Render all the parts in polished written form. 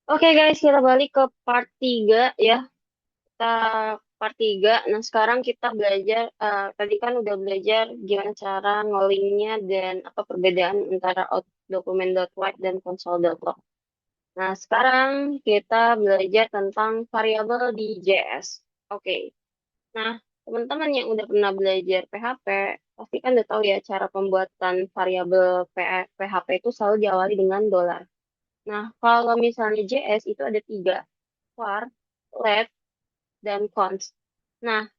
Oke guys, kita balik ke part 3 ya. Kita part 3. Nah, sekarang kita belajar, tadi kan udah belajar gimana cara ngolingnya dan apa perbedaan antara document.write dan console.log. Nah, sekarang kita belajar tentang variabel di JS. Oke. Nah, teman-teman yang udah pernah belajar PHP, pasti kan udah tahu ya cara pembuatan variabel PHP itu selalu diawali dengan $. Nah, kalau misalnya JS itu ada tiga, var, let, dan const. Nah,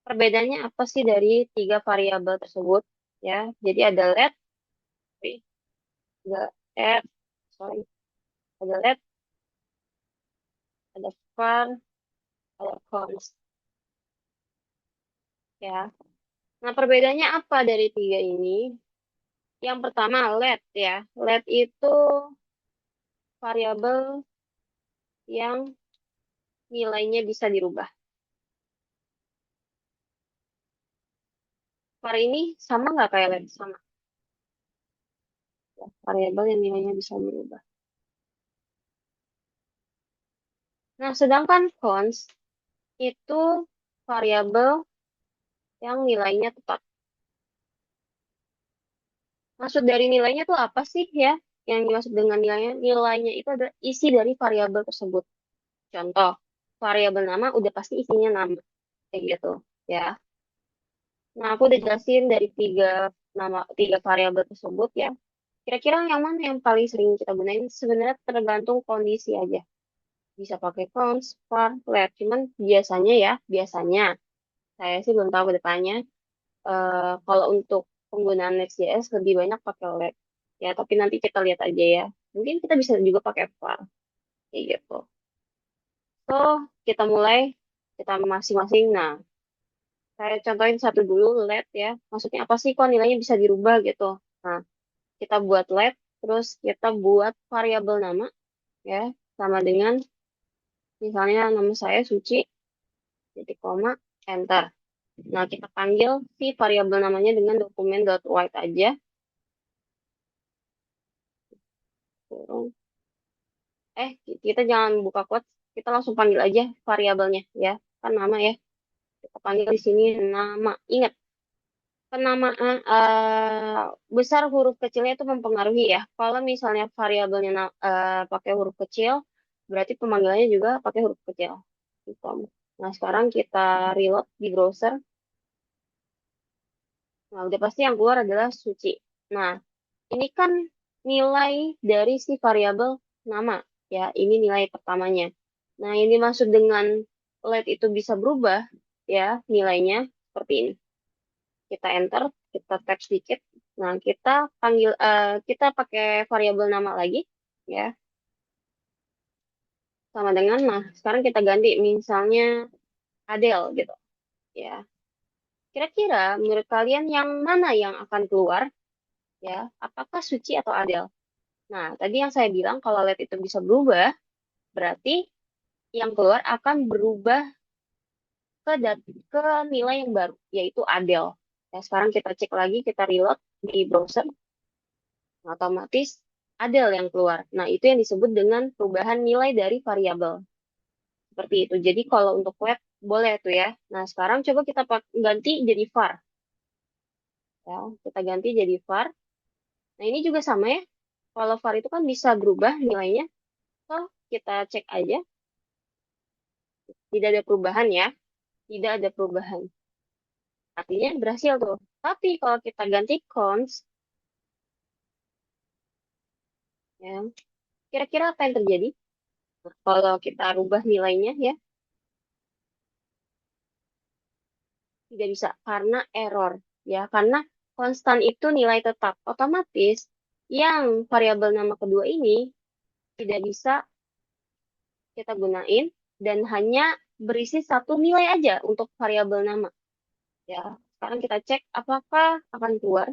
perbedaannya apa sih dari tiga variabel tersebut? Ya, jadi ada let, ada add, sorry, ada let, ada var, ada const. Ya. Nah, perbedaannya apa dari tiga ini? Yang pertama let ya. Let itu variabel yang nilainya bisa dirubah. Var ini sama nggak kayak let? Sama. Ya, variabel yang nilainya bisa dirubah. Nah, sedangkan const itu variabel yang nilainya tetap. Maksud dari nilainya tuh apa sih ya? Yang dimaksud dengan nilainya, nilainya itu adalah isi dari variabel tersebut. Contoh, variabel nama udah pasti isinya nama, kayak gitu, ya. Nah, aku udah jelasin dari tiga variabel tersebut ya. Kira-kira yang mana yang paling sering kita gunain? Sebenarnya tergantung kondisi aja. Bisa pakai const, var, let. Cuman biasanya saya sih belum tahu ke depannya. Kalau untuk penggunaan Next.js lebih banyak pakai LED. Ya, tapi nanti kita lihat aja ya. Mungkin kita bisa juga pakai var, kayak gitu. So, kita mulai, kita masing-masing. Nah, saya contohin satu dulu, LED ya. Maksudnya apa sih kok nilainya bisa dirubah gitu. Nah, kita buat LED, terus kita buat variabel nama, ya. Sama dengan, misalnya nama saya Suci, titik koma, enter. Nah, kita panggil si variabel namanya dengan dokumen.write aja. Kita jangan buka quotes, kita langsung panggil aja variabelnya ya. Kan nama ya. Kita panggil di sini nama. Ingat, penamaan besar huruf kecilnya itu mempengaruhi ya. Kalau misalnya variabelnya pakai huruf kecil, berarti pemanggilannya juga pakai huruf kecil. Gitu. Nah, sekarang kita reload di browser. Nah, udah pasti yang keluar adalah suci. Nah, ini kan nilai dari si variabel nama ya. Ini nilai pertamanya. Nah, ini maksud dengan let itu bisa berubah ya nilainya seperti ini. Kita enter, kita tap sedikit. Nah, kita pakai variabel nama lagi ya, sama dengan nah, sekarang kita ganti misalnya Adele gitu ya. Kira-kira menurut kalian yang mana yang akan keluar ya? Apakah Suci atau Adele? Nah, tadi yang saya bilang kalau let itu bisa berubah, berarti yang keluar akan berubah ke nilai yang baru, yaitu Adele. Ya, sekarang kita cek lagi, kita reload di browser, otomatis Adele yang keluar. Nah, itu yang disebut dengan perubahan nilai dari variabel. Seperti itu. Jadi kalau untuk web, boleh tuh ya. Nah, sekarang coba kita ganti jadi var. Ya, kita ganti jadi var. Nah, ini juga sama ya. Kalau var itu kan bisa berubah nilainya. So, kita cek aja. Tidak ada perubahan ya. Tidak ada perubahan. Artinya berhasil tuh. Tapi kalau kita ganti cons, ya, kira-kira apa yang terjadi? Nah, kalau kita rubah nilainya ya, tidak bisa karena error. Ya, karena konstan itu nilai tetap. Otomatis yang variabel nama kedua ini tidak bisa kita gunain dan hanya berisi satu nilai aja untuk variabel nama. Ya, sekarang kita cek apakah akan keluar.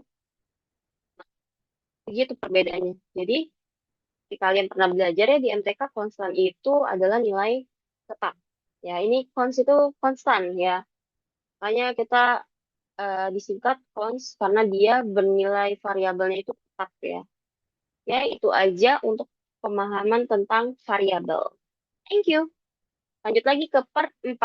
Begitu perbedaannya. Jadi, di kalian pernah belajar ya di MTK konstan itu adalah nilai tetap. Ya, ini cons itu konstan ya. Makanya kita disingkat cons karena dia bernilai variabelnya itu tetap ya. Ya, itu aja untuk pemahaman tentang variabel. Thank you. Lanjut lagi ke part 4.